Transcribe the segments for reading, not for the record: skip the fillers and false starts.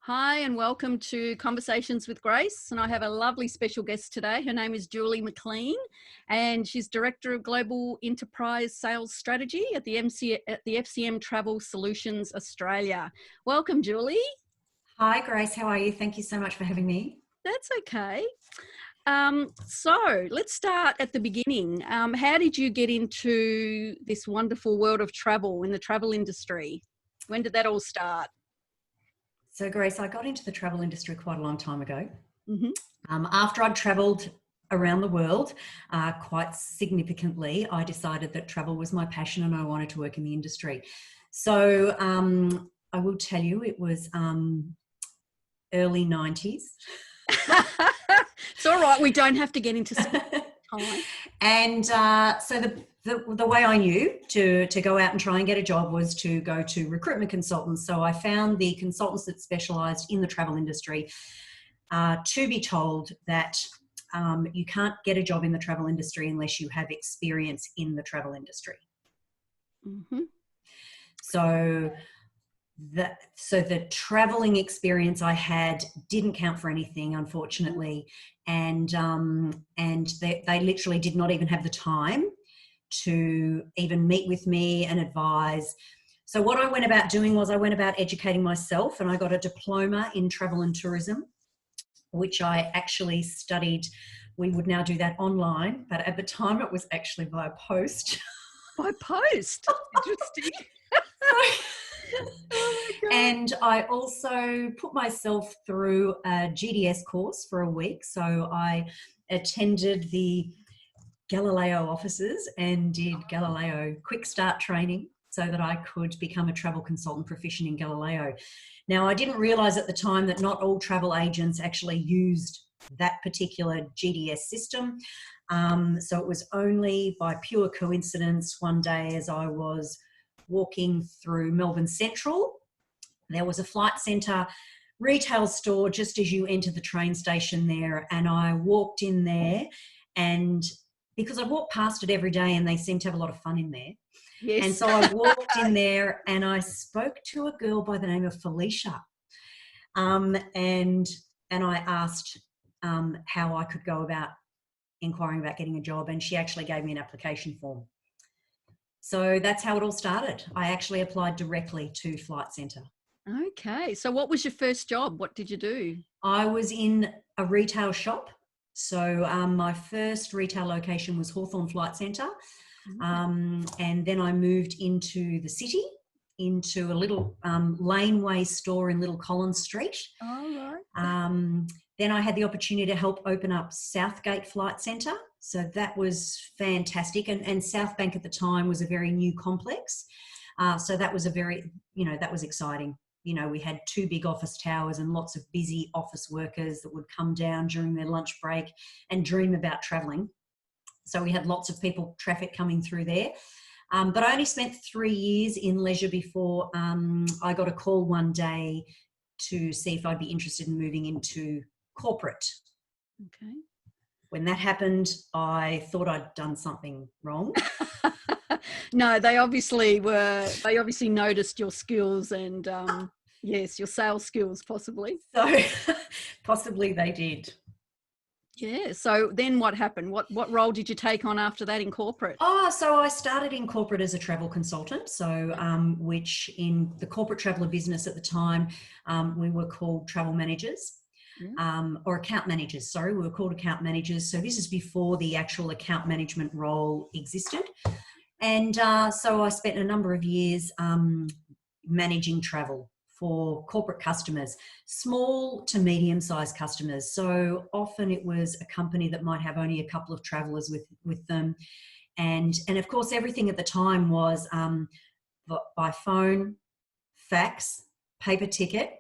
Hi and welcome to Conversations with Grace, and I have a lovely special guest today. Her name is McLean, and she's Director of Global Enterprise Sales Strategy at the FCM Travel Solutions Australia. Welcome, Julie. Hi Grace, how are you? Thank you so much for having me. That's okay. So let's start at the beginning. How did you get into this wonderful world of travel in the travel industry? When did that all start? So Grace, I got into the travel industry quite a long time ago. Mm-hmm. After I'd travelled around the world quite significantly, I decided that travel was my passion and I wanted to work in the industry. So I will tell you, it was early 90s. It's all right. We don't have to get into time. And so the way I knew to go out and try and get a job was to go to recruitment consultants. So I found the consultants that specialised in the travel industry to be told that you can't get a job in the travel industry unless you have experience in the travel industry. Mm-hmm. So the traveling experience I had didn't count for anything, unfortunately, and they literally did not even have the time to even meet with me and advise. So what I went about doing was I went about educating myself, and I got a diploma in travel and tourism, which I actually studied. We would now do that online, but at the time it was actually via post. By post? Interesting. Oh my God. And I also put myself through a GDS course for a week. So I attended the Galileo offices and did Galileo quick start training so that I could become a travel consultant proficient in Galileo. Now, I didn't realize at the time that not all travel agents actually used that particular GDS system. So it was only by pure coincidence one day as I was walking through Melbourne Central, there was a Flight Centre retail store just as you enter the train station there, and I walked in there, and because I walk past it every day and they seem to have a lot of fun in there. Yes. And so I walked in there and I spoke to a girl by the name of Felicia, and I asked how I could go about inquiring about getting a job, and she actually gave me an application form. So that's how it all started. I actually applied directly to Flight Centre. Okay. So what was your first job? What did you do? I was in a retail shop. So my first retail location was Hawthorn Flight Centre. And then I moved into the city, into a little laneway store in Little Collins Street. Oh, right. Then I had the opportunity to help open up Southgate Flight Centre. So that was fantastic. And South Bank at the time was a very new complex. So that was that was exciting. You know, we had 2 big office towers and lots of busy office workers that would come down during their lunch break and dream about travelling. So we had lots of traffic coming through there. But I only spent 3 years in leisure before I got a call one day to see if I'd be interested in moving into corporate. Okay. When that happened, I thought I'd done something wrong. No, they obviously noticed your skills and yes, your sales skills possibly. So possibly they did. Yeah. So then what happened? What role did you take on after that in corporate? So I started in corporate as a travel consultant. So which in the corporate traveller business at the time, we were called travel managers. Or account managers, sorry, we were called account managers. So this is before the actual account management role existed. And so I spent a number of years managing travel for corporate customers, small to medium-sized customers. So often it was a company that might have only a couple of travellers with them. And of course, everything at the time was by phone, fax, paper ticket.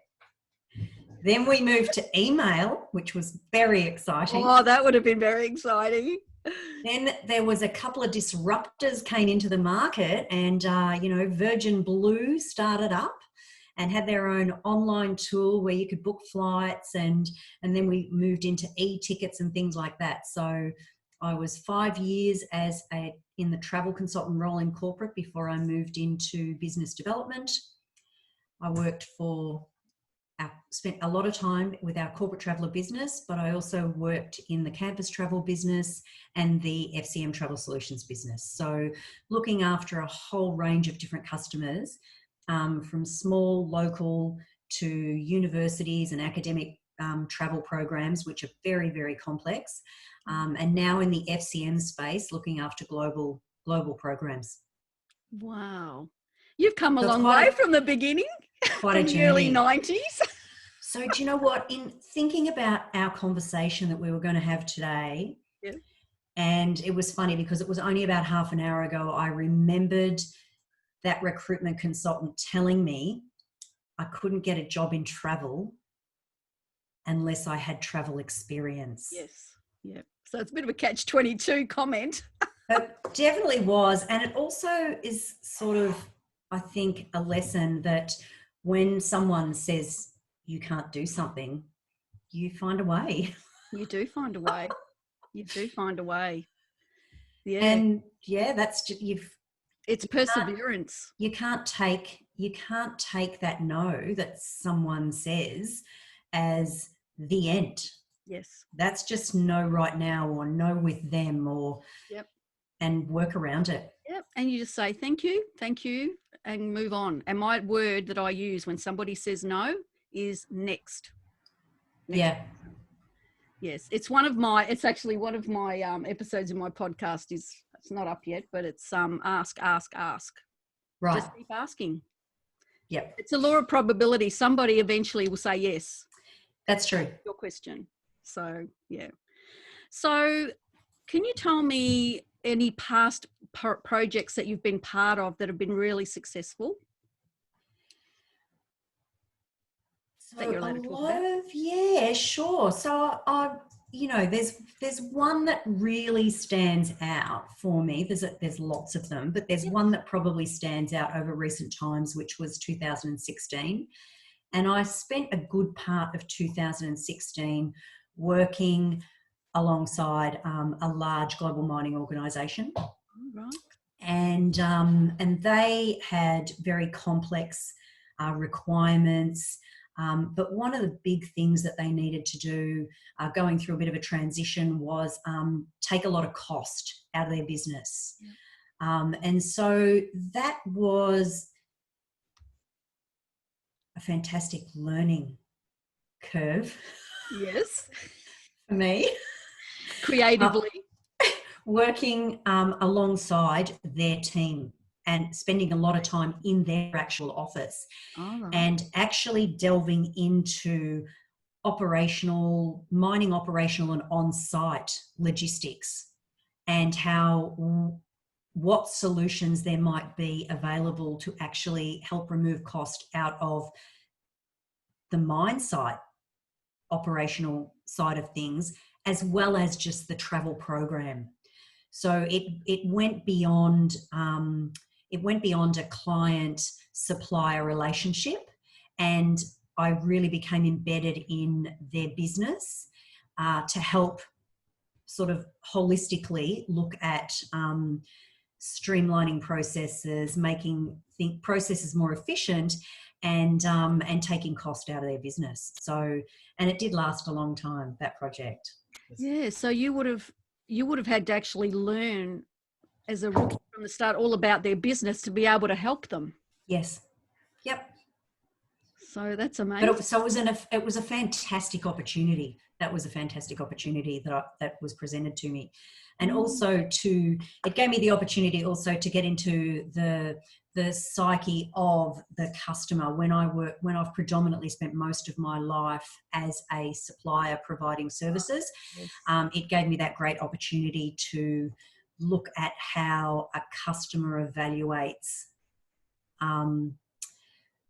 Then we moved to email, which was very exciting. Oh, that would have been very exciting. Then there was a couple of disruptors came into the market, and Virgin Blue started up and had their own online tool where you could book flights, and then we moved into e-tickets and things like that. So I was 5 years in the travel consultant role in corporate before I moved into business development. I worked for our spent a lot of time with our corporate traveller business, but I also worked in the campus travel business and the FCM Travel Solutions business. So looking after a whole range of different customers, from small, local to universities and academic travel programs, which are very, very complex. And now in the FCM space, looking after global programs. Wow. You've come a So it's long way from the beginning, quite from a the early journey. 90s. So do you know what? In thinking about our conversation that we were going to have today, Yeah. and it was funny because it was only about half an hour ago, I remembered that recruitment consultant telling me I couldn't get a job in travel unless I had travel experience. Yes. Yeah. So it's a bit of a catch-22 comment. It definitely was. And it also is sort of, I think, a lesson that when someone says you can't do something, you find a way. You do find a way. You do find a way. Yeah. And yeah, that's just, it's perseverance. you can't take that no that someone says as the end. Yes. That's just no right now, or no with them, or Yep. and work around it. Yep. And you just say thank you, and move on. And my word that I use when somebody says no is next. Yeah. Yes, it's actually one of my episodes in my podcast. It's not up yet, but it's ask. Right. Just keep asking. Yep. It's a law of probability. Somebody eventually will say yes. That's true. Your question. So yeah. So can you tell me any past projects that you've been part of that have been really successful? So That you're allowed to talk about? yeah, sure. So there's one that really stands out for me. There's lots of them, but there's one that probably stands out over recent times, which was 2016. And I spent a good part of 2016 working alongside a large global mining organisation. Right. And they had very complex requirements. But one of the big things that they needed to do, going through a bit of a transition, was take a lot of cost out of their business. And so that was a fantastic learning curve. Yes. For me. Creatively. Working alongside their team and spending a lot of time in their actual office. Right. And actually delving into mining operational and on-site logistics, and what solutions there might be available to actually help remove cost out of the mine site operational side of things, as well as just the travel program. So it went beyond a client supplier relationship, and I really became embedded in their business to help sort of holistically look at streamlining processes, making processes more efficient, and taking cost out of their business. So, and it did last a long time, that project. Yeah. So you would have had to actually learn as a rookie from the start all about their business to be able to help them. Yes. Yep. So that's amazing. But it was a fantastic opportunity. That was a fantastic opportunity that was presented to me, and also it gave me the opportunity also to get into the psyche of the customer. When I've predominantly spent most of my life as a supplier providing services, it gave me that great opportunity to look at how a customer evaluates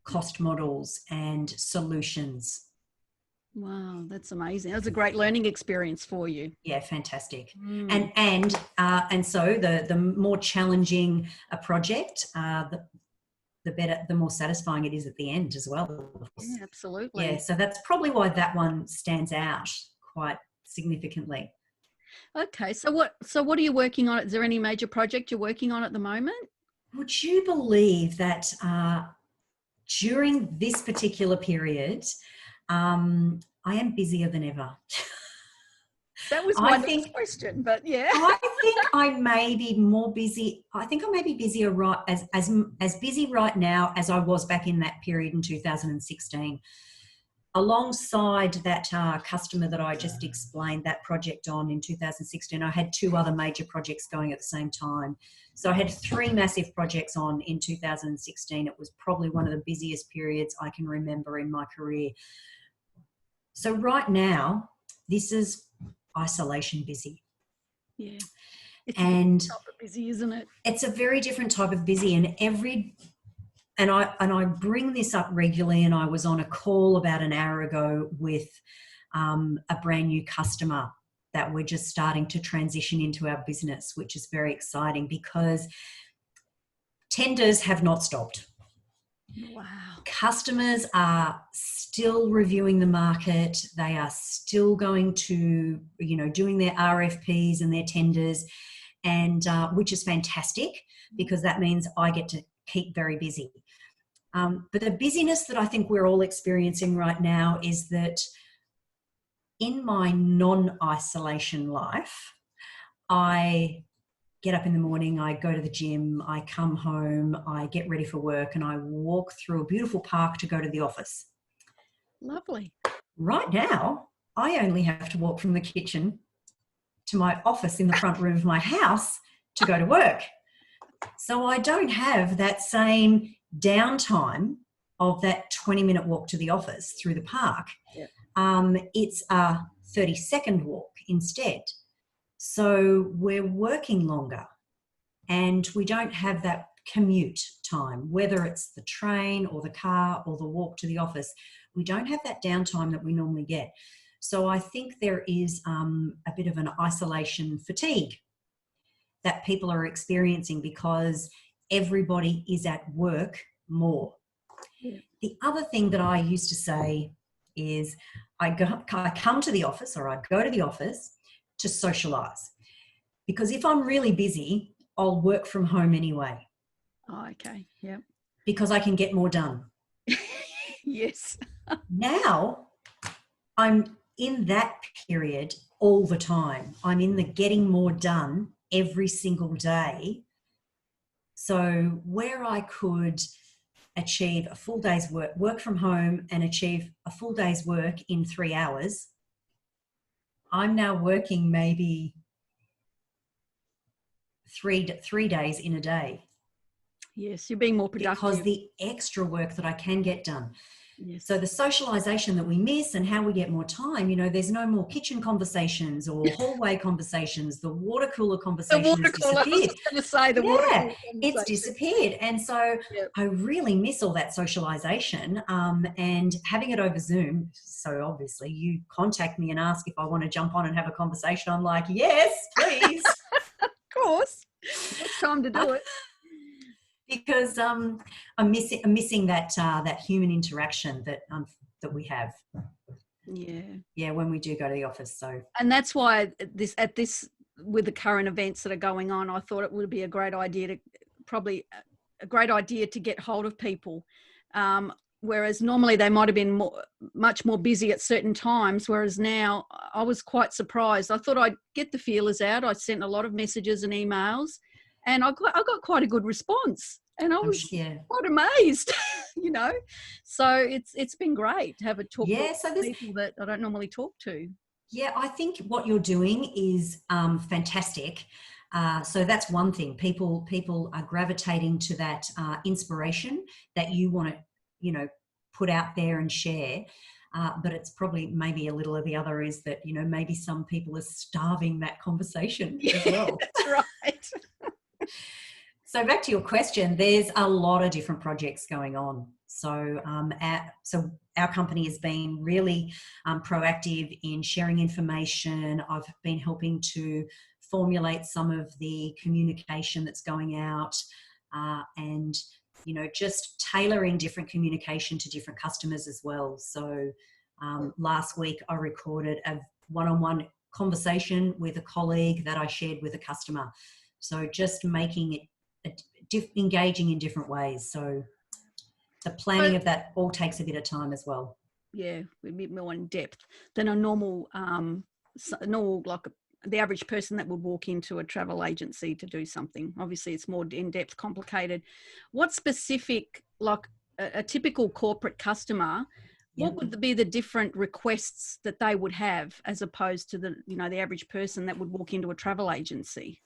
cost models and solutions. Wow, that's amazing. That was a great learning experience for you. Yeah, fantastic. And so the more challenging a project, the more satisfying it is at the end as well. Yeah, absolutely. Yeah, so that's probably why that one stands out quite significantly. Okay, so what are you working on? Is there any major project you're working on at the moment? Would you believe that during this particular period, I am busier than ever. That was my next question, but yeah. I think I may be more busy. I think I may be busier as busy right now as I was back in that period in 2016. Alongside that customer that I just explained that project on in 2016, I had 2 other major projects going at the same time. So I had 3 massive projects on in 2016. It was probably one of the busiest periods I can remember in my career. So right now, this is isolation busy. Yeah. It's and a different type of busy, isn't it? It's a very different type of busy, and I bring this up regularly, and I was on a call about an hour ago with a brand new customer that we're just starting to transition into our business, which is very exciting because tenders have not stopped. Wow. Customers are still reviewing the market. They are still going to, doing their RFPs and their tenders, and which is fantastic because that means I get to keep very busy. But the busyness that I think we're all experiencing right now is that in my non-isolation life, I get up in the morning, I go to the gym, I come home, I get ready for work, and I walk through a beautiful park to go to the office. Lovely. Right now, I only have to walk from the kitchen to my office in the front room of my house to go to work. So I don't have that same downtime of that 20-minute walk to the office through the park. Yep. It's a 30-second walk instead. So we're working longer and we don't have that commute time, whether it's the train or the car or the walk to the office. We don't have that downtime that we normally get. So I think there is a bit of an isolation fatigue that people are experiencing because everybody is at work more. Yeah. The other thing that I used to say is I come to the office, or I go to the office to socialize, because if I'm really busy, I'll work from home anyway. Oh, okay. Yeah. Because I can get more done. Yes. Now I'm in that period all the time. I'm in the getting more done every single day. So where I could achieve a full day's work from home and achieve a full day's work in 3 hours, I'm now working maybe three days in a day. Yes, you're being more productive. Because the extra work that I can get done. Yes. So the socialization that we miss and how we get more time, there's no more kitchen conversations or hallway conversations. The water cooler conversation has disappeared. I was just going to say water cooler it's disappeared. And so I really miss all that socialization and having it over Zoom. So obviously you contact me and ask if I want to jump on and have a conversation. I'm like, yes, please. Of course. It's time to do it. Because I'm missing that human interaction that we have. Yeah, when we do go to the office. So, and that's why with the current events that are going on, I thought it would be a great idea to get hold of people. Whereas normally they might have been much more busy at certain times, whereas now I was quite surprised. I thought I'd get the feelers out. I sent a lot of messages and emails. And I got quite a good response, and I was quite amazed, So it's been great to have a talk with people that I don't normally talk to. Yeah, I think what you're doing is fantastic. So that's one thing. People are gravitating to that inspiration that you want to, put out there and share. But it's probably maybe a little of the other is that, maybe some people are starving that conversation as well. That's right. So back to your question, there's a lot of different projects going on. So our company has been really proactive in sharing information. I've been helping to formulate some of the communication that's going out and, just tailoring different communication to different customers as well. So last week I recorded a one-on-one conversation with a colleague that I shared with a customer. So just making it engaging in different ways. So the planning of that all takes a bit of time as well. yeah, a bit more in depth than a normal, like the average person that would walk into a travel agency to do something. Obviously, it's more in depth, complicated. What specific, like a typical corporate customer, Yeah. what would be the different requests that they would have as opposed to the average person that would walk into a travel agency?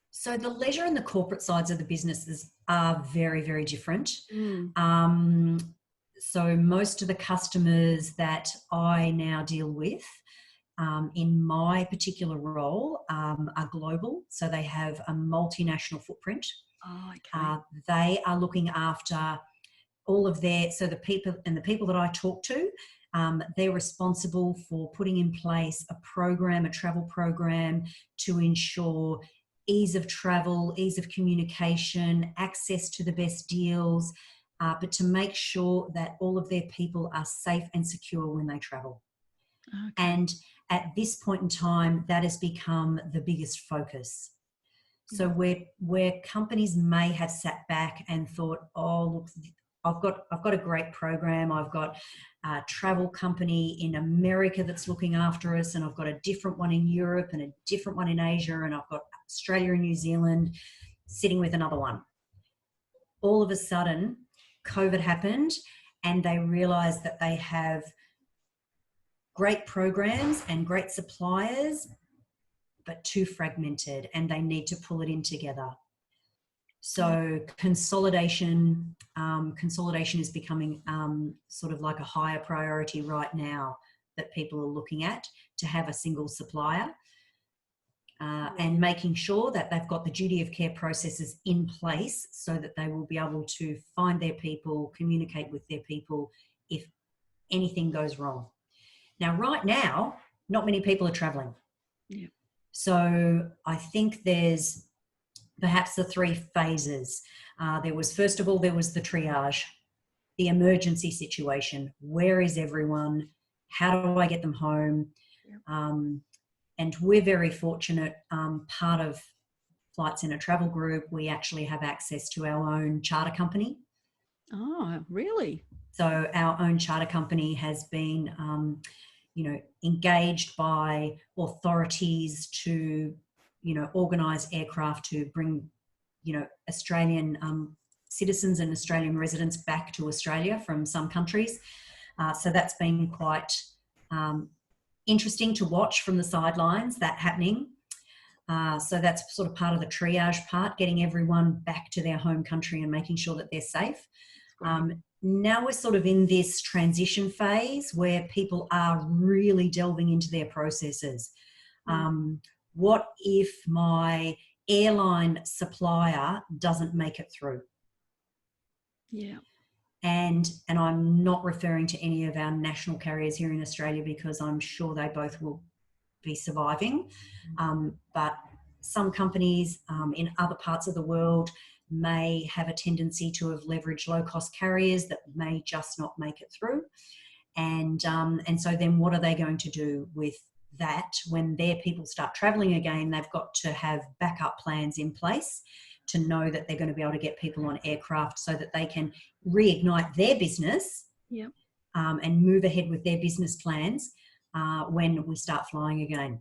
So the leisure and the corporate sides of the businesses are very, very different. Mm. So most of the customers that I now deal with in my particular role are global. So they have a multinational footprint. Oh, okay. They are looking after all of the people that I talk to, they're responsible for putting in place a travel program to ensure ease of travel, ease of communication, access to the best deals, but to make sure that all of their people are safe and secure when they travel. Okay. And at this point in time, that has become the biggest focus. So where companies may have sat back and thought, oh, look, I've got a great program. I've got a travel company in America that's looking after us, and I've got a different one in Europe and a different one in Asia, and I've got Australia and New Zealand sitting with another one. All of a sudden, COVID happened, and they realized that they have great programs and great suppliers, but too fragmented, and they need to pull it in together. So consolidation is becoming sort of like a higher priority right now that people are looking at, to have a single supplier and making sure that they've got the duty of care processes in place so that they will be able to find their people, communicate with their people if anything goes wrong. Now, right now, not many people are traveling. Yeah. So I think there's perhaps the three phases. First of all, there was the triage, the emergency situation. Where is everyone? How do I get them home? And we're very fortunate. Part of Flights in a Travel Group, we actually have access to our own charter company. Oh, really? So our own charter company has been, engaged by authorities to, organise aircraft to bring, Australian citizens and Australian residents back to Australia from some countries. So that's been quite interesting to watch from the sidelines, that happening. So that's sort of part of the triage part, getting everyone back to their home country and making sure that they're safe. Now we're sort of in this transition phase where people are really delving into their processes. What if my airline supplier doesn't make it through? Yeah. And I'm not referring to any of our national carriers here in Australia, because I'm sure they both will be surviving. But some companies in other parts of the world may have a tendency to have leveraged low-cost carriers that may just not make it through. And so then what are they going to do with that when their people start traveling again? They've got to have backup plans in place to know that they're going to be able to get people on aircraft so that they can reignite their business and move ahead with their business plans when we start flying again.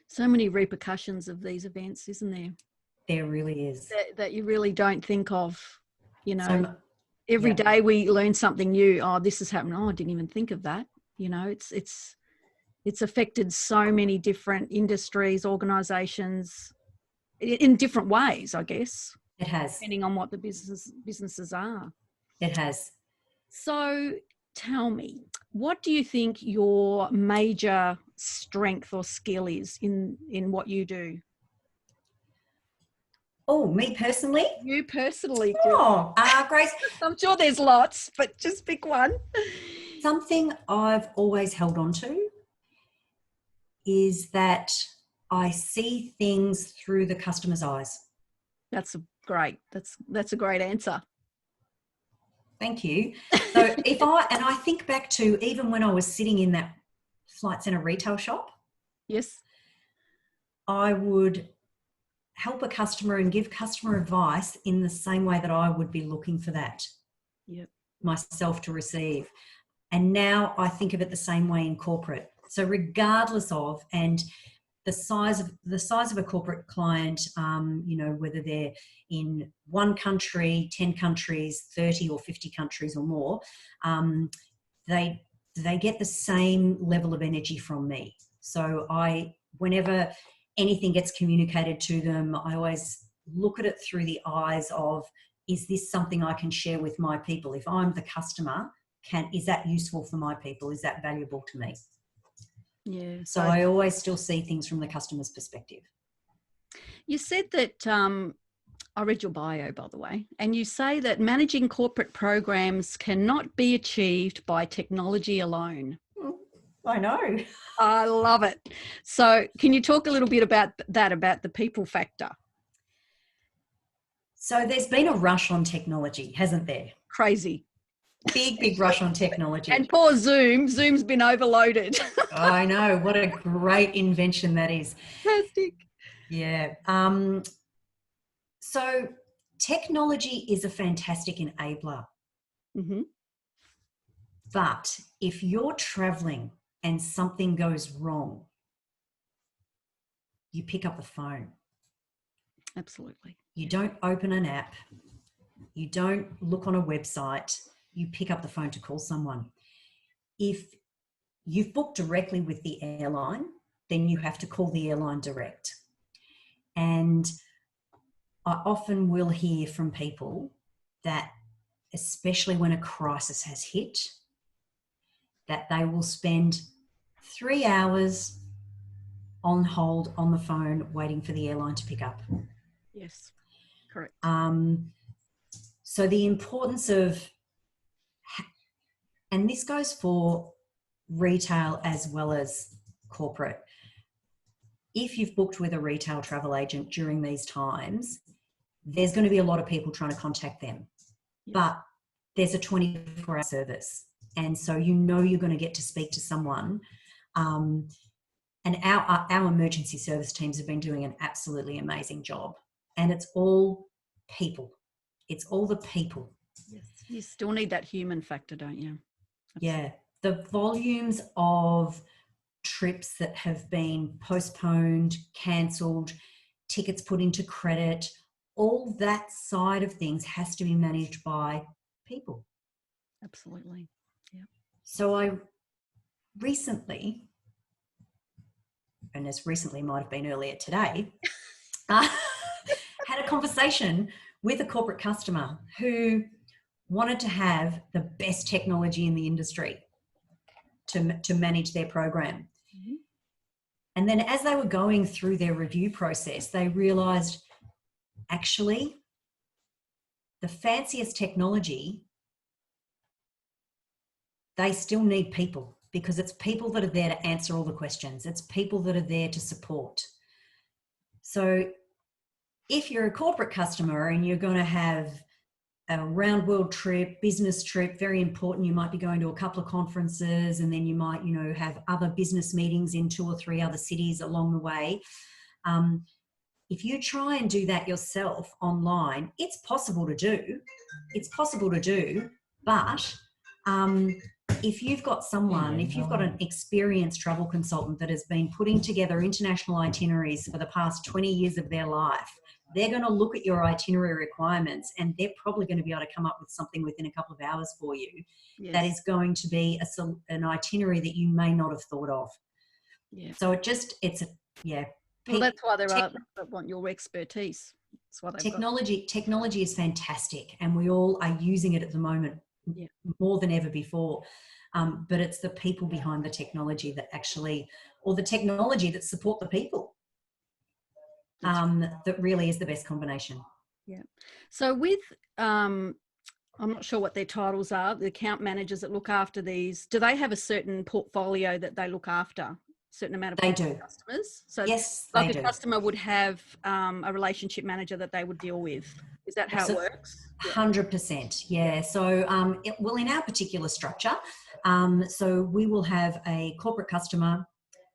So many repercussions of these events, isn't there? There really is. That you really don't think of, every day we learn something new. Oh, this has happened. Oh, I didn't even think of that. It's affected so many different industries, organisations in different ways, I guess. It has. Depending on what the businesses are. It has. So tell me, what do you think your major strength or skill is in what you do? Oh, me personally? You personally. Oh, Grace. I'm sure there's lots, but just pick one. Something I've always held on to is that I see things through the customer's eyes. That's great. That's a great answer. Thank you. So I think back to even when I was sitting in that Flight Centre retail shop. Yes. I would help a customer and give customer advice in the same way that I would be looking for that myself to receive. And now I think of it the same way in corporate. So regardless of, and the size of a corporate client, whether they're in one country, 10 countries, 30 or 50 countries or more, they get the same level of energy from me. So whenever anything gets communicated to them, I always look at it through the eyes of, is this something I can share with my people? If I'm the customer, is that useful for my people? Is that valuable to me? Yeah. So I always still see things from the customer's perspective. You said that, I read your bio, by the way, and you say that managing corporate programs cannot be achieved by technology alone. I know. I love it. So can you talk a little bit about that, about the people factor? So there's been a rush on technology, hasn't there? Crazy. Big rush on technology. And poor Zoom. Zoom's been overloaded. I know. What a great invention that is. Fantastic. Yeah. So technology is a fantastic enabler. Mm-hmm. But if you're traveling and something goes wrong, you pick up the phone. Absolutely. You don't open an app. You don't look on a website. You pick up the phone to call someone. If you've booked directly with the airline, then you have to call the airline direct. And I often will hear from people that, especially when a crisis has hit, that they will spend 3 hours on hold on the phone waiting for the airline to pick up. Yes, correct. So the importance of, and this goes for retail as well as corporate, if you've booked with a retail travel agent during these times, there's going to be a lot of people trying to contact them. Yes. But there's a 24-hour service. And so you're going to get to speak to someone. And our emergency service teams have been doing an absolutely amazing job. And it's all people. It's all the people. Yes. You still need that human factor, don't you? Yeah. The volumes of trips that have been postponed, cancelled, tickets put into credit, all that side of things has to be managed by people. Absolutely. Yeah. So I recently, and as recently might have been earlier today, had a conversation with a corporate customer who wanted to have the best technology in the industry to manage their program. Mm-hmm. And then as they were going through their review process, they realized, actually, the fanciest technology, they still need people, because it's people that are there to answer all the questions. It's people that are there to support. So if you're a corporate customer and you're going to have a round world trip, business trip, very important, you might be going to a couple of conferences, and then you might, have other business meetings in 2 or 3 other cities along the way. If you try and do that yourself online, it's possible to do. But if you've got an experienced travel consultant that has been putting together international itineraries for the past 20 years of their life, they're going to look at your itinerary requirements, and they're probably going to be able to come up with something within a couple of hours for you. Yes. That is going to be an itinerary that you may not have thought of. Yeah. So Well, that's why they want your expertise. That's why technology is fantastic, and we all are using it at the moment more than ever before. But it's the people behind the technology that or the technology that support the people. That really is the best combination. Yeah. So with, I'm not sure what their titles are, the account managers that look after these, do they have a certain portfolio that they look after? A certain amount of customers? So yes, like a customer would have a relationship manager that they would deal with. Is that how it works? 100%. Yeah. So in our particular structure, so we will have a corporate customer.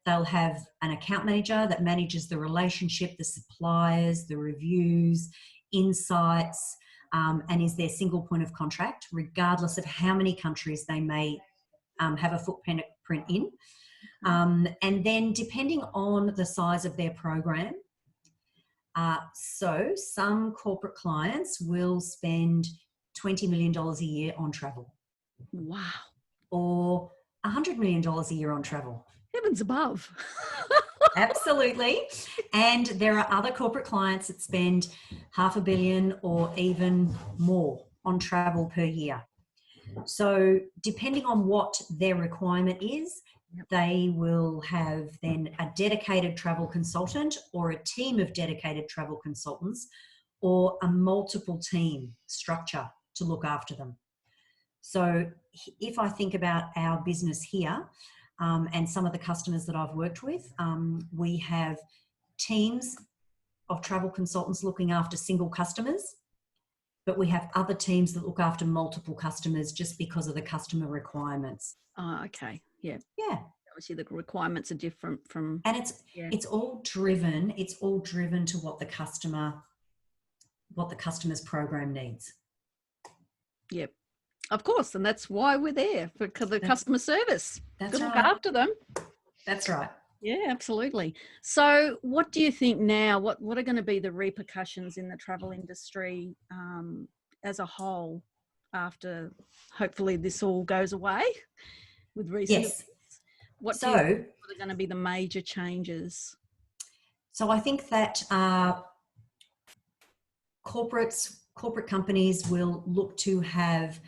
They'll have an account manager that manages the relationship, the suppliers, the reviews, insights, and is their single point of contact, regardless of how many countries they may have a footprint in. And then depending on the size of their program, so some corporate clients will spend $20 million a year on travel. Wow. Or $100 million a year on travel. Heavens above. Absolutely. And there are other corporate clients that spend $500 million or even more on travel per year. So depending on what their requirement is, they will have then a dedicated travel consultant or a team of dedicated travel consultants or a multiple team structure to look after them. So if I think about our business here and some of the customers that I've worked with, we have teams of travel consultants looking after single customers, but we have other teams that look after multiple customers just because of the customer requirements. Oh, okay. Yeah. Yeah. Obviously the requirements are different from... And it's all driven to what the customer's program needs. Yep. Of course, and that's why we're there, for the customer service. That's to right. Look after them. That's right. Yeah, absolutely. So what do you think now, what are going to be the repercussions in the travel industry as a whole after hopefully this all goes away with recent Yes. What do you think are going to be the major changes? So I think that corporate companies will look to have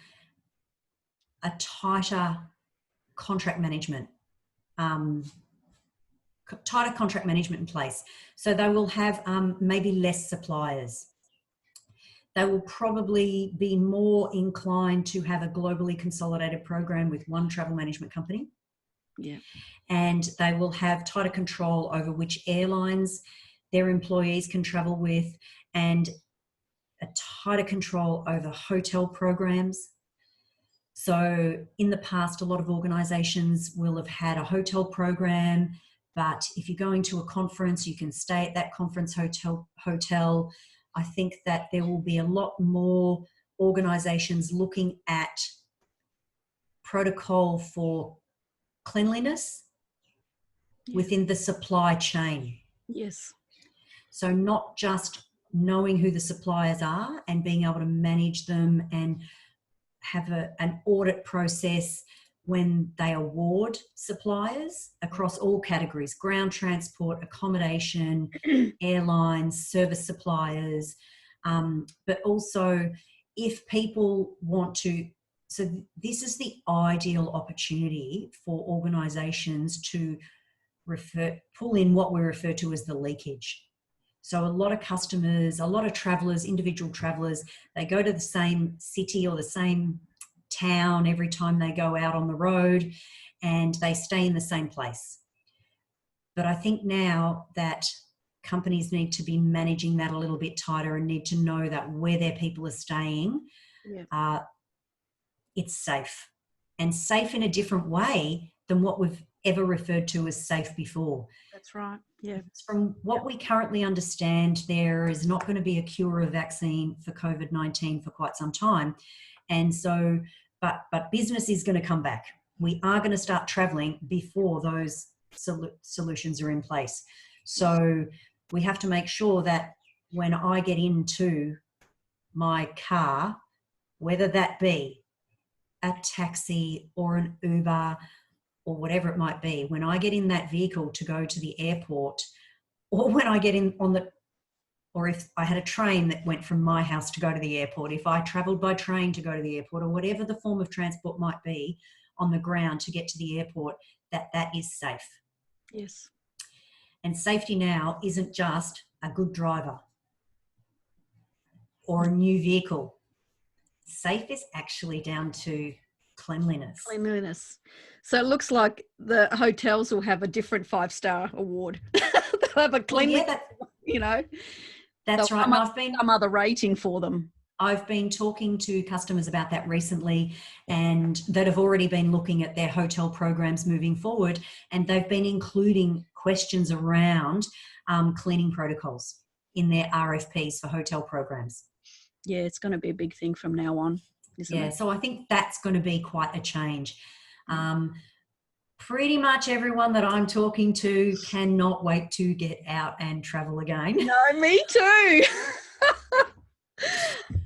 a tighter contract management in place. So they will have maybe less suppliers. They will probably be more inclined to have a globally consolidated program with one travel management company. Yeah. And they will have tighter control over which airlines their employees can travel with, and a tighter control over hotel programs. So in the past, a lot of organisations will have had a hotel program, but if you're going to a conference, you can stay at that conference hotel. I think that there will be a lot more organisations looking at protocol for cleanliness within the supply chain. Yes. So not just knowing who the suppliers are and being able to manage them and have an audit process when they award suppliers across all categories: ground transport, accommodation, airlines, service suppliers. But also if people want to, so this is the ideal opportunity for organisations to pull in what we refer to as the leakage. So a lot of customers, a lot of travellers, individual travellers, they go to the same city or the same town every time they go out on the road, and they stay in the same place. But I think now that companies need to be managing that a little bit tighter and need to know that where their people are staying, it's safe, and safe in a different way than what we've ever referred to as safe before. That's right. Yeah. From what we currently understand, there is not going to be a cure or vaccine for COVID-19 for quite some time. And so, but business is going to come back. We are going to start traveling before those solutions are in place. So we have to make sure that when I get into my car, whether that be a taxi or an Uber or whatever it might be, when I get in that vehicle to go to the airport, or when I get in or if I had a train that went from my house to go to the airport, if I travelled by train to go to the airport, or whatever the form of transport might be on the ground to get to the airport, that is safe. Yes. And safety now isn't just a good driver or a new vehicle. Safe is actually down to cleanliness. Cleanliness. So it looks like the hotels will have a different 5-star award. They'll have a cleanliness, That's right. And I've been some other rating for them. I've been talking to customers about that recently, and that have already been looking at their hotel programs moving forward, and they've been including questions around cleaning protocols in their RFPs for hotel programs. Yeah, it's going to be a big thing from now on, isn't it? So I think that's going to be quite a change. Pretty much everyone that I'm talking to cannot wait to get out and travel again. No, me too.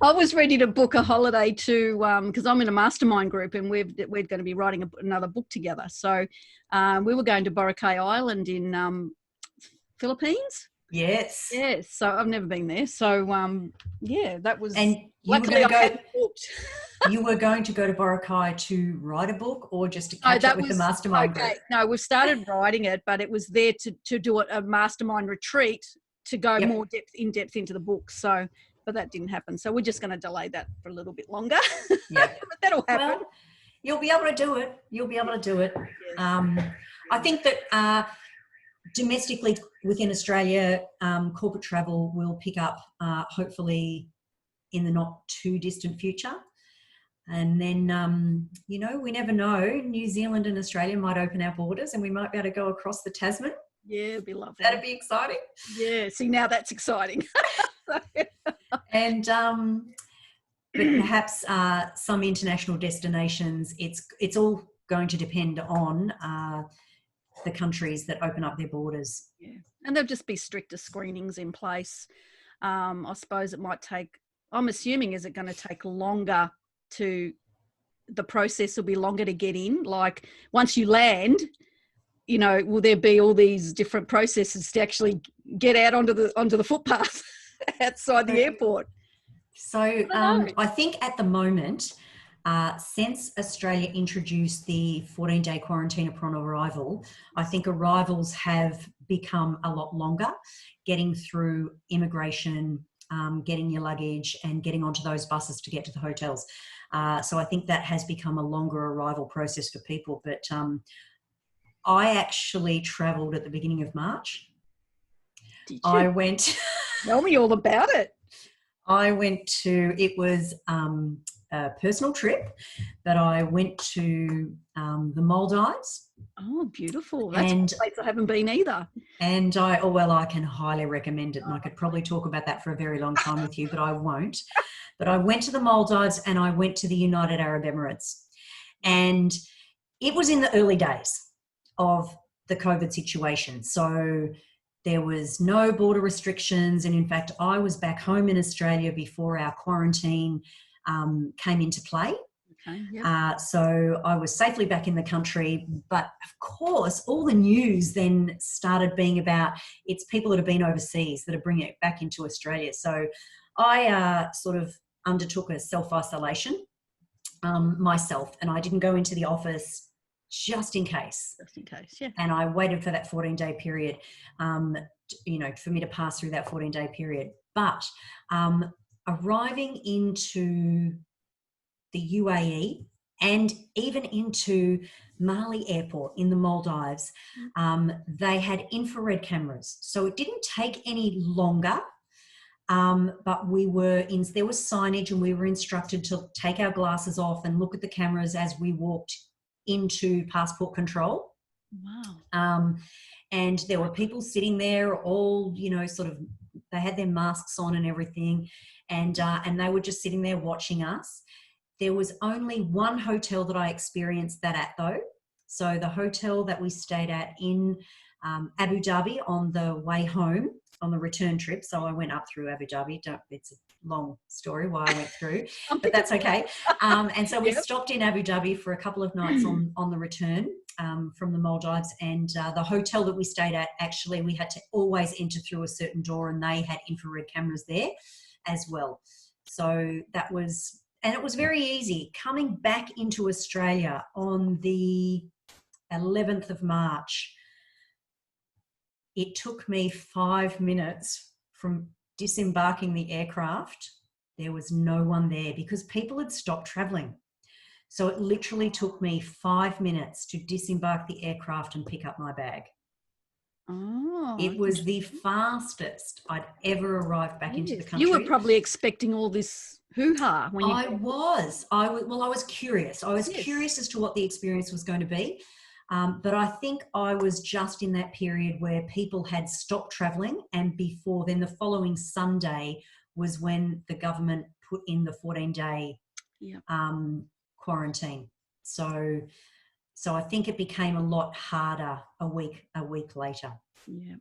I was ready to book a holiday to, because I'm in a mastermind group and we're going to be writing another book together. So we were going to Boracay Island in Philippines. Yes. Yes. So I've never been there. So yeah, that was. And you luckily were going to I go. hadn't booked. You were going to go to Boracay to write a book or just to catch up with the mastermind group? No, we've started writing it, but it was there to do a mastermind retreat to go more in depth into the book. So, but that didn't happen. So we're just going to delay that for a little bit longer. Yeah. But that'll happen. Well, you'll be able to do it. You'll be able to do it. Yes. I think that domestically within Australia, corporate travel will pick up hopefully in the not too distant future. And then, you know, we never know. New Zealand and Australia might open our borders and we might be able to go across the Tasman. Yeah, it'd be lovely. That'd be exciting. Yeah, see, now that's exciting. And but perhaps some international destinations, it's all going to depend on the countries that open up their borders. Yeah, and there'll just be stricter screenings in place. I suppose it might take, I'm assuming, is it going to take longer the process will be longer to get in? Like once you land, you know, will there be all these different processes to actually get out onto the footpath outside the airport? So I think at the moment, since Australia introduced the 14-day quarantine upon arrival, I think arrivals have become a lot longer, getting through immigration, getting your luggage and getting onto those buses to get to the hotels. So I think that has become a longer arrival process for people. But I actually travelled at the beginning of March. Did you? I went... Tell me all about it. It was a personal trip, but I went to the Maldives. Oh, beautiful. That's a place I haven't been either. And I can highly recommend it. And I could probably talk about that for a very long time with you, but I won't. But I went to the Maldives and I went to the United Arab Emirates. And it was in the early days of the COVID situation. So there was no border restrictions. And in fact, I was back home in Australia before our quarantine came into play. Okay, yep. So I was safely back in the country. But of course, all the news then started being about it's people that have been overseas that are bringing it back into Australia. So I sort of undertook a self-isolation myself, and I didn't go into the office just in case. Just in case, yeah. And I waited for that 14-day period, you know, for me to pass through that 14-day period. But arriving into the UAE and even into Mali Airport in the Maldives, they had infrared cameras. So it didn't take any longer, but there was signage and we were instructed to take our glasses off and look at the cameras as we walked into passport control. Wow. And there were people sitting there all, you know, sort of, they had their masks on and everything. And they were just sitting there watching us. There was only one hotel that I experienced that at though. So the hotel that we stayed at in Abu Dhabi on the way home, on the return trip. So I went up through Abu Dhabi. It's a long story why I went through, but that's okay. And so we stopped in Abu Dhabi for a couple of nights on the return from the Maldives. And the hotel that we stayed at, actually, we had to always enter through a certain door and they had infrared cameras there as well. So that was, and it was very easy. Coming back into Australia on the 11th of March, it took me 5 minutes from disembarking the aircraft. There was no one there because people had stopped traveling. So it literally took me 5 minutes to disembark the aircraft and pick up my bag. Oh, it was the fastest I'd ever arrived back into the country. You were probably expecting all this hoo-ha when you... I was curious. I was curious as to what the experience was going to be. But I think I was just in that period where people had stopped travelling, and before then the following Sunday was when the government put in the 14-day quarantine. So So I think it became a lot harder a week later. Yeah.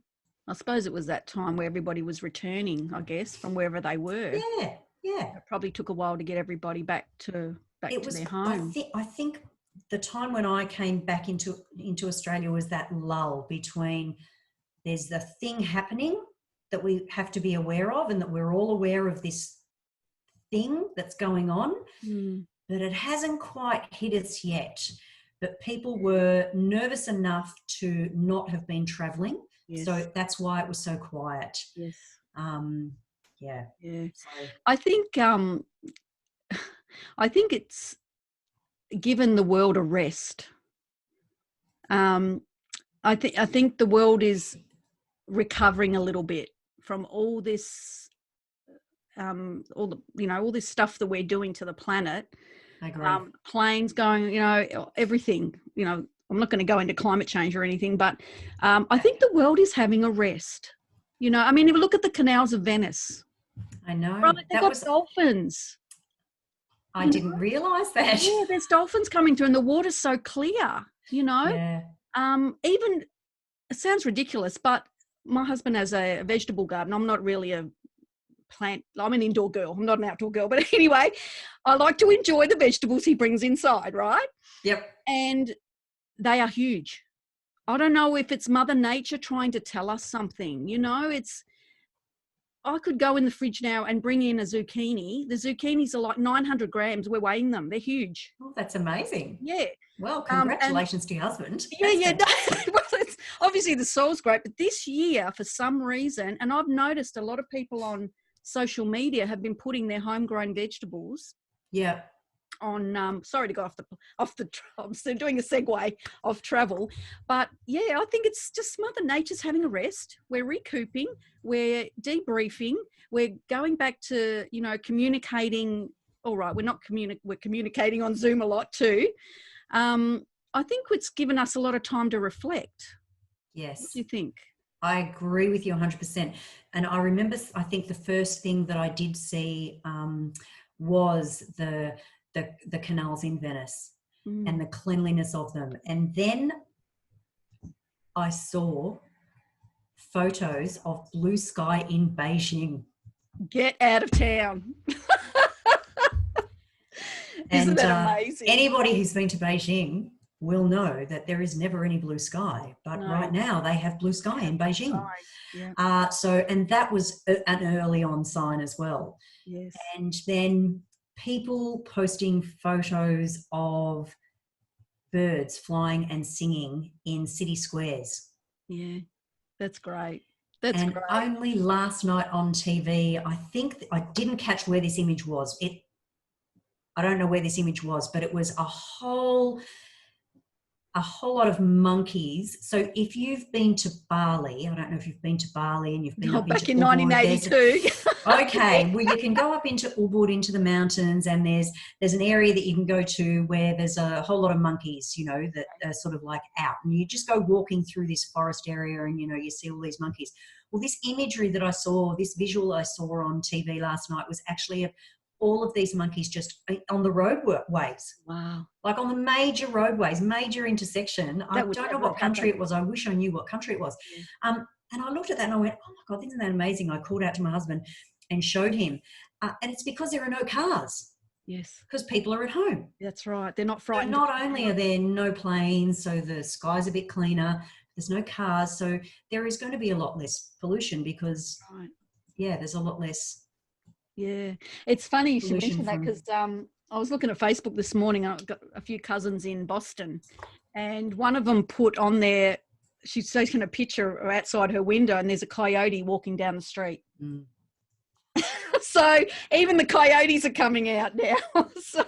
I suppose it was that time where everybody was returning, I guess, from wherever they were. Yeah, yeah. It probably took a while to get everybody back to It was. their home. I think the time when I came back into Australia was that lull between there's the thing happening that we have to be aware of, and that we're all aware of this thing that's going on, but it hasn't quite hit us yet. But people were nervous enough to not have been traveling. Yes. So that's why it was so quiet. Yes. Yeah. Yeah. So, I think it's given the world a rest. I think the world is recovering a little bit from all this, all this stuff that we're doing to the planet. I agree. Planes going, everything. I'm not going to go into climate change or anything, but I think the world is having a rest. I mean, if you look at the canals of Venice, I know. right, they've got dolphins. I didn't realise that. Yeah, there's dolphins coming through, and the water's so clear. Yeah. Even it sounds ridiculous, but my husband has a vegetable garden. I'm not really a plant. I'm an indoor girl. I'm not an outdoor girl. But anyway, I like to enjoy the vegetables he brings inside, right? Yep. And they are huge. I don't know if it's Mother Nature trying to tell us something. I could go in the fridge now and bring in a zucchini. The zucchinis are like 900 grams. We're weighing them. They're huge. Oh, that's amazing. Yeah. Well, congratulations to your husband. Yeah. Well, obviously the soil's great, but this year, for some reason, and I've noticed a lot of people on social media have been putting their homegrown vegetables. Yeah. On sorry to go off the I'm still doing a segue of travel, but yeah, I think it's just Mother Nature's having a rest. We're recouping, we're debriefing, we're going back to communicating. All right, we're communicating on Zoom a lot too. I think it's given us a lot of time to reflect. Yes. What do you think? I agree with you 100%. And I remember, I think the first thing that I did see was the canals in Venice and the cleanliness of them. And then I saw photos of blue sky in Beijing. Get out of town. Isn't that amazing? Anybody who's been to Beijing will know that there is never any blue sky, but right now they have blue sky in Beijing. Yeah. And that was an early on sign as well. Yes. And then people posting photos of birds flying and singing in city squares. Yeah, that's great. And only last night on TV, I think I didn't catch where this image was. I don't know where this image was, but it was a whole lot of monkeys. So if you've been to Bali, I don't know if you've been to Bali and you've been up back into in Ubud, 1982. Okay, well you can go up into Ubud, into the mountains, and there's an area that you can go to where there's a whole lot of monkeys, that are sort of like out, and you just go walking through this forest area, and you see all these monkeys. Well, this imagery that I saw, this visual I saw on TV last night was actually all of these monkeys just on the roadways. Wow. Like on the major roadways, major intersection. I don't know what country it was. I wish I knew what country it was. Yeah. And I looked at that and I went, oh my God, isn't that amazing? I called out to my husband and showed him. And it's because there are no cars. Yes. Because people are at home. That's right. They're not frightened. So not only are there no planes, so the sky's a bit cleaner, there's no cars. So there is going to be a lot less pollution because, there's a lot less. Yeah, it's funny you should mention that because I was looking at Facebook this morning. I've got a few cousins in Boston, and one of them put on there, she's taken a picture outside her window and there's a coyote walking down the street. So even the coyotes are coming out now. So.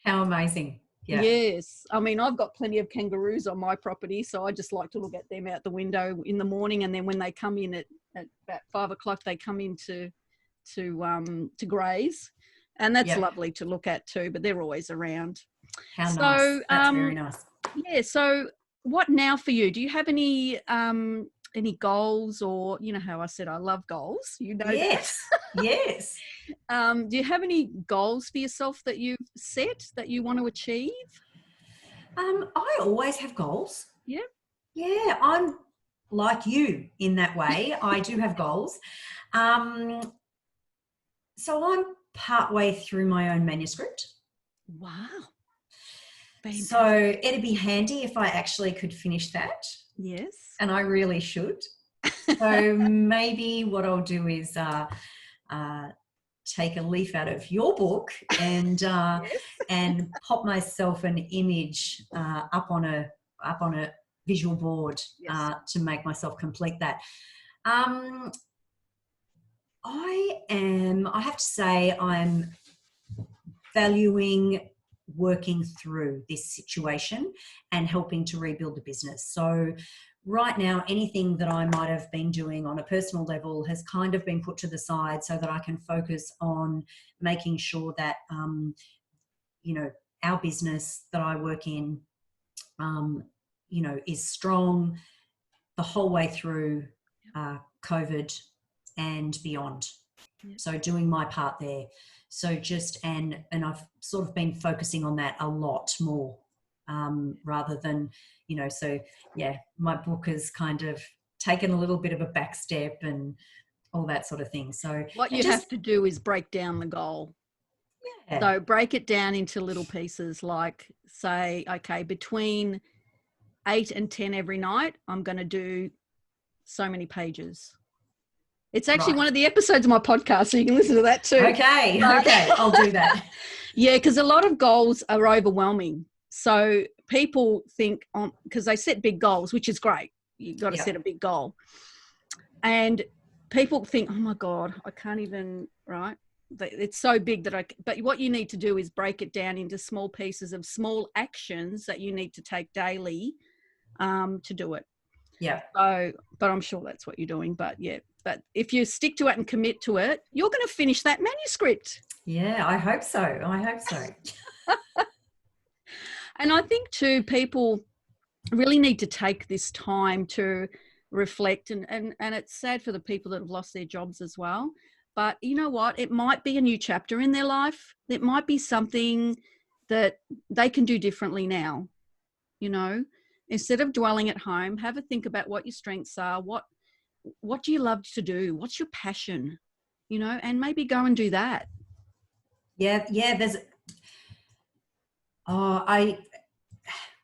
How amazing. Yeah. Yes. I mean, I've got plenty of kangaroos on my property, so I just like to look at them out the window in the morning, and then when they come in at about 5 o'clock, they come in to graze, and that's lovely to look at too, but they're always around. How nice. That's very nice. Yeah, so what now for you? Do you have any goals, or how I said I love goals, yes that. Yes. Do you have any goals for yourself that you've set that you want to achieve? I always have goals. Yeah. Yeah, I'm like you in that way. I do have goals. Um, so I'm partway through my own manuscript. Wow. So Fantastic. it'd be handy if I actually could finish that, Yes. and I really should. So maybe what I'll do is uh, take a leaf out of your book Yes. and pop myself an image up on a visual board Yes. to make myself complete that. I have to say, I'm valuing working through this situation and helping to rebuild the business. So right now, anything that I might have been doing on a personal level has kind of been put to the side so that I can focus on making sure that, our business that I work in, is strong the whole way through COVID and beyond. Yeah. So doing my part there. So and I've sort of been focusing on that a lot more rather than, so yeah, my book has kind of taken a little bit of a back step and all that sort of thing. So, What and you just, have to do is break down the goal. yeah, So break it down into little pieces, like say, okay, between 8 and 10 every night, I'm going to do so many pages. It's actually right. one of the episodes of my podcast, so you can listen to that too. Okay. But, Okay. I'll do that. yeah, because a lot of goals are overwhelming. So people think, because they set big goals, which is great. You've got to Yep. set a big goal. And people think, oh my God, I can't even, right? It's so big but what you need to do is break it down into small pieces of small actions that you need to take daily to do it. Yep. So, but I'm sure that's what you're doing. But yeah, but if you stick to it and commit to it, you're going to finish that manuscript. Yeah, I hope so. I hope so. And I think too, people really need to take this time to reflect, and it's sad for the people that have lost their jobs as well. But you know what? It might be a new chapter in their life. It might be something that they can do differently now. Instead of dwelling at home, have a think about what your strengths are. What do you love to do? What's your passion? And maybe go and do that. Yeah. Yeah. I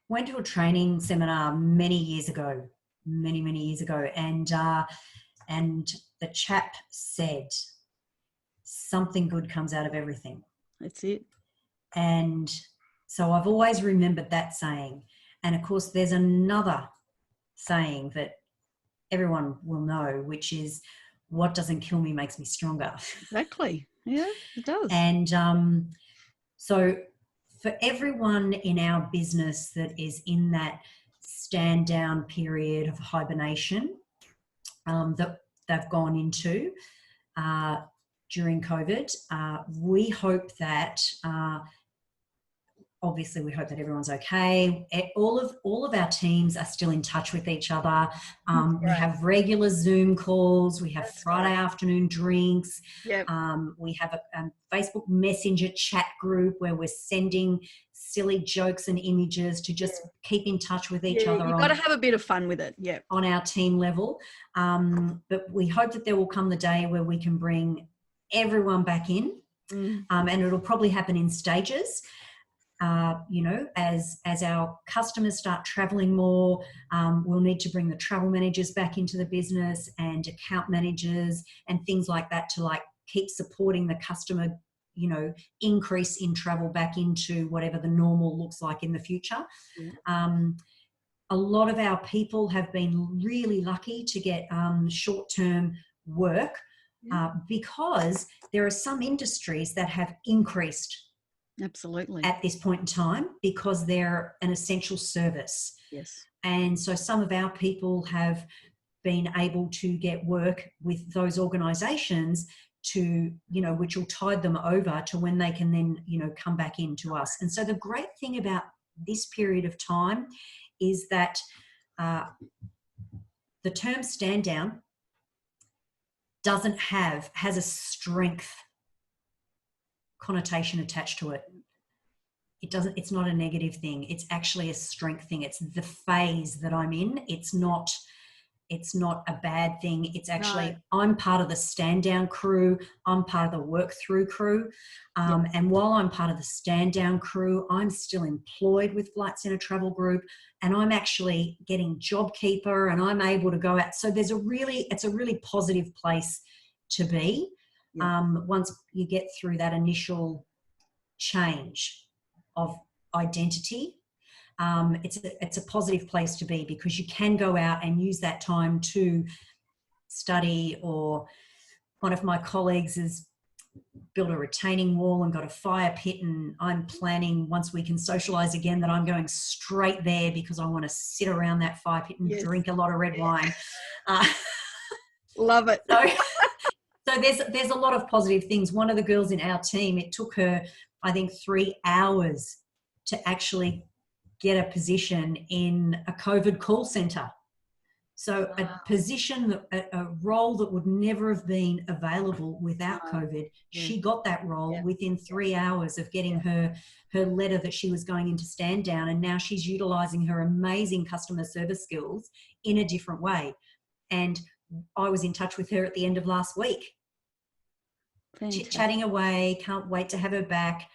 went to a training seminar many years ago, many years ago, and the chap said, something good comes out of everything. That's it. And so I've always remembered that saying. And of course, there's another saying that everyone will know, which is, what doesn't kill me makes me stronger. Exactly. Yeah, it does. And so for everyone in our business that is in that stand down period of hibernation that they've gone into during COVID, we hope that obviously we hope that everyone's okay. All of our teams are still in touch with each other. We have regular Zoom calls. We have Friday afternoon drinks. Yep. We have a Facebook Messenger chat group where we're sending silly jokes and images to just keep in touch with each other. You've got to have a bit of fun with it. Yeah. On our team level. But we hope that there will come the day where we can bring everyone back in. And it'll probably happen in stages. As our customers start traveling more, we'll need to bring the travel managers back into the business and account managers and things like that to keep supporting the customer, increase in travel back into whatever the normal looks like in the future. A lot of our people have been really lucky to get short-term work because there are some industries that have increased Absolutely. at this point in time because they're an essential service. Yes. And so some of our people have been able to get work with those organizations to, which will tide them over to when they can then, come back into us. And so the great thing about this period of time is that the term stand down has a strength connotation attached to it. it's not a negative thing. It's actually a strength thing. It's the phase that I'm in. It's not a bad thing. It's actually, No. I'm part of the stand down crew. I'm part of the work through crew. Yep. And while I'm part of the stand down crew, I'm still employed with Flight Centre Travel Group, and I'm actually getting JobKeeper, and I'm able to go out. So it's a really positive place to be. Yep. Once you get through that initial change of identity, it's a positive place to be, because you can go out and use that time to study. Or one of my colleagues has built a retaining wall and got a fire pit, and I'm planning, once we can socialize again, that I'm going straight there, because I want to sit around that fire pit and Yes. drink a lot of red wine. Love it. So there's a lot of positive things. One of the girls in our team, it took her, I think, 3 hours to actually get a position in a COVID call center. So Wow. a position, a role that would never have been available without COVID, she got that role within 3 hours of getting her letter that she was going into stand down. And now she's utilizing her amazing customer service skills in a different way. And I was in touch with her at the end of last week. Chit-chatting away, can't wait to have her back.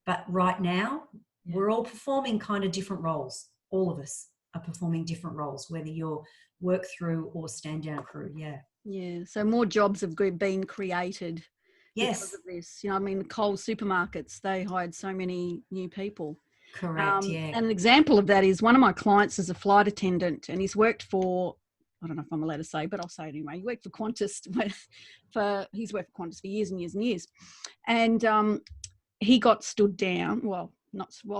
But right now, we're all performing kind of different roles. All of us are performing different roles, whether you're work through or stand down crew. Yeah. So more jobs have been created because of this. You know, I mean, the Coles supermarkets, they hired so many new people. Correct. And an example of that is one of my clients is a flight attendant, and he's worked for, I don't know if I'm allowed to say, but I'll say it anyway. He worked for Qantas he's worked for Qantas for years and years and years. And he got stood down. Well,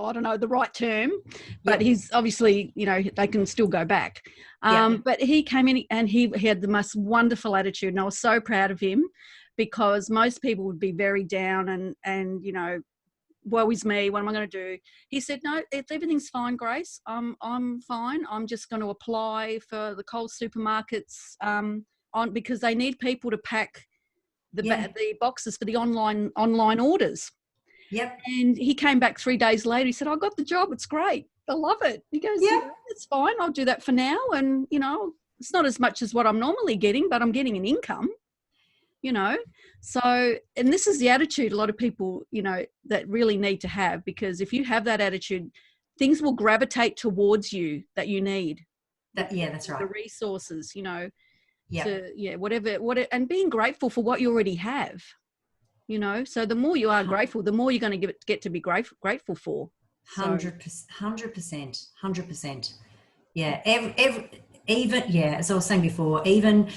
I don't know the right term, but he's obviously, you know, they can still go back. But he came in and he had the most wonderful attitude, and I was so proud of him, because most people would be very down and you know, woe is me, what am I going to do? He said, no, everything's fine, Grace. I'm fine. I'm just going to apply for the Coles supermarkets because they need people to pack the boxes for the online orders. Yep. And he came back 3 days later. He said, I got the job. It's great. I love it. He goes, yeah, it's fine. I'll do that for now. And, you know, it's not as much as what I'm normally getting, but I'm getting an income, you know. So, and this is the attitude a lot of people, you know, that really need to have, because if you have that attitude, things will gravitate towards you that you need. That's right. The resources, you know, whatever, and being grateful for what you already have. You know, so the more you are grateful, the more you're going to get to be grateful for. 100%. Yeah. As I was saying before, even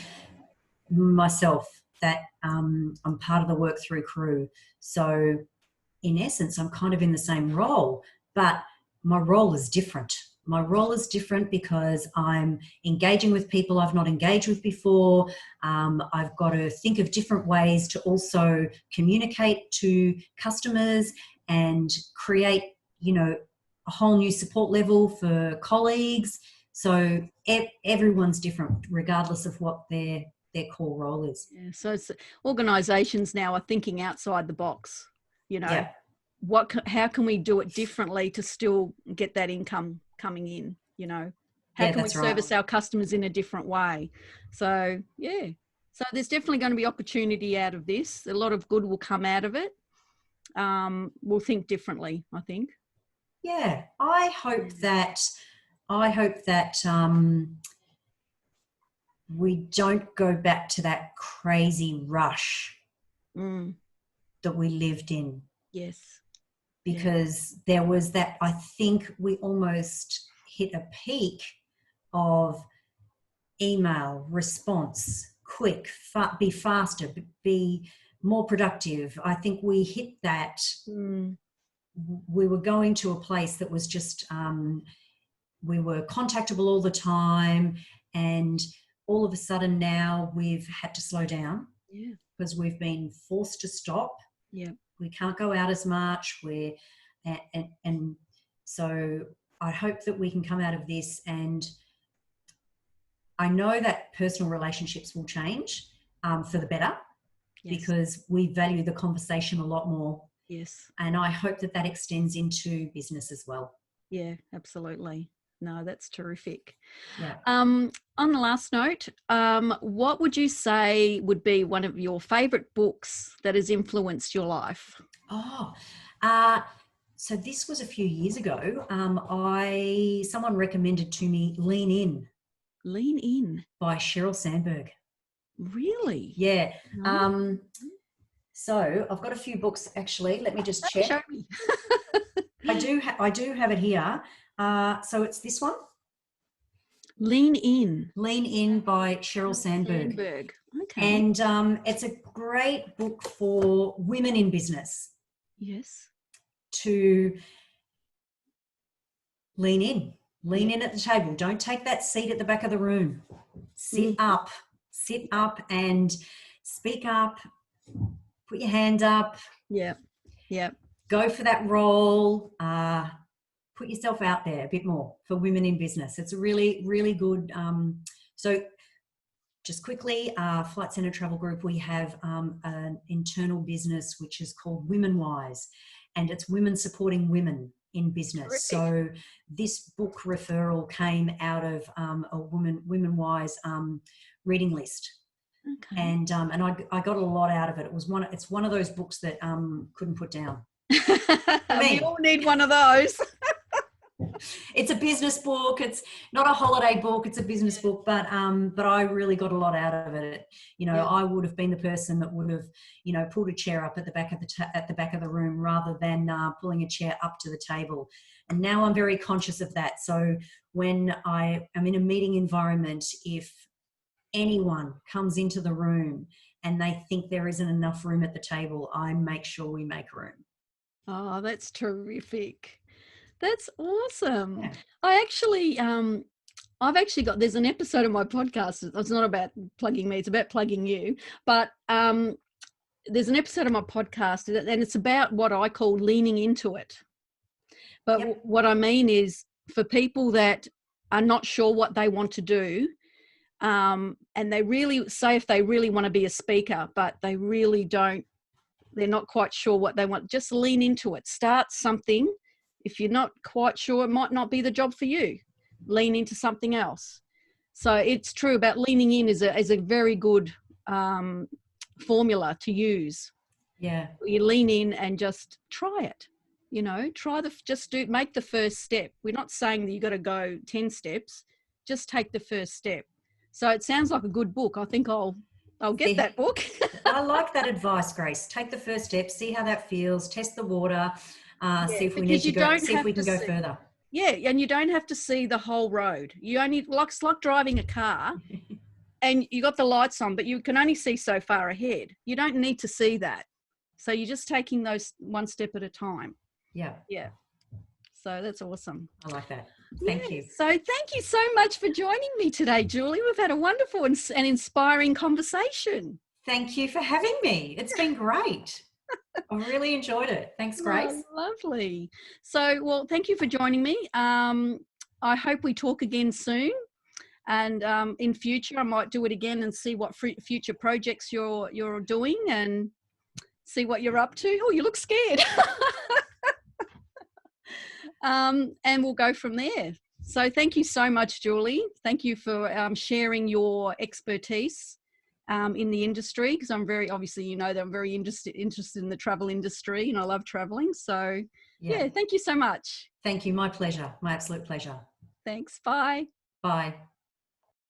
myself, that I'm part of the work through crew. So in essence, I'm kind of in the same role, but my role is different. My role is different because I'm engaging with people I've not engaged with before. I've got to think of different ways to also communicate to customers and create, you know, a whole new support level for colleagues. So everyone's different regardless of what their core role is. Yeah, so organisations now are thinking outside the box, you know. Yeah. How can we do it differently to still get that income coming in, you know? How can we service our customers in a different way? So, so there's definitely going to be opportunity out of this. A lot of good will come out of it. We'll think differently, I think. Yeah, I hope that we don't go back to that crazy rush that we lived in. Yes. Because there was that, I think we almost hit a peak of email response, quick, be faster, be more productive. I think we hit that. We were going to a place that was just, we were contactable all the time, and all of a sudden now we've had to slow down because we've been forced to stop. Yeah. We can't go out as much. And so I hope that we can come out of this, and I know that personal relationships will change for the better, because we value the conversation a lot more. Yes. And I hope that that extends into business as well. Yeah, absolutely. No, that's terrific. Yeah. On the last note, what would you say would be one of your favourite books that has influenced your life? Oh, so this was a few years ago. Someone recommended to me Lean In Lean In. by Sheryl Sandberg. Really? Yeah. Oh, So I've got a few books actually. Let me just check. show me. I do have it here. So it's this one, Lean In. Lean In by Sheryl Sandberg. Sandberg. Okay. And it's a great book for women in business Yes. to lean in. Lean Yeah. in at the table. Don't take that seat at the back of the room. Sit up and speak up. Put your hand up. Yeah. Yeah. Go for that role. Put yourself out there a bit more for women in business. It's a really, really good. So just quickly, Flight Centre Travel Group, we have an internal business which is called Women Wise, and it's women supporting women in business. Terrific. So this book referral came out of a Women Wise reading list. Okay. And I got a lot out of it. It's one of those books that couldn't put down. We all need one of those. It's a business book. It's not a holiday book. It's a business book, but I really got a lot out of it. I would have been the person that would have, pulled a chair up at the back of the room rather than pulling a chair up to the table. And now I'm very conscious of that. So when I am in a meeting environment, if anyone comes into the room and they think there isn't enough room at the table, I make sure we make room. Oh, that's terrific. That's awesome. Yeah. I've actually got, there's an episode of my podcast. It's not about plugging me, it's about plugging you. But there's an episode of my podcast and it's about what I call leaning into it. But what I mean is for people that are not sure what they want to do, and they really say if they really want to be a speaker, but they really don't, they're not quite sure what they want, just lean into it. Start something. If you're not quite sure, it might not be the job for you. Lean into something else. So it's true about leaning in is a very good formula to use. Yeah. You lean in and just try it. Make the first step. We're not saying that you got to go 10 steps. Just take the first step. So it sounds like a good book. I think I'll get that book. I like that advice, Grace. Take the first step, see how that feels, test the water, see if we need to go, see if we can go further. Yeah, and you don't have to see the whole road. You only, it's like driving a car and you got the lights on, but you can only see so far ahead. You don't need to see that. So you're just taking those one step at a time. Yeah. Yeah. So that's awesome. I like that. Thank you. So thank you so much for joining me today, Julie. We've had a wonderful and inspiring conversation. Thank you for having me. It's been great. I really enjoyed it. Thanks, Grace. Oh, lovely. So, well, thank you for joining me. I hope we talk again soon. And in future, I might do it again and see what future projects you're doing and see what you're up to. Oh, you look scared. And we'll go from there. So thank you so much, Julie. Thank you for sharing your expertise in the industry, because I'm very, obviously, that I'm very interested in the travel industry and I love traveling. So yeah, thank you so much. Thank you. My pleasure. My absolute pleasure. Thanks. Bye. Bye.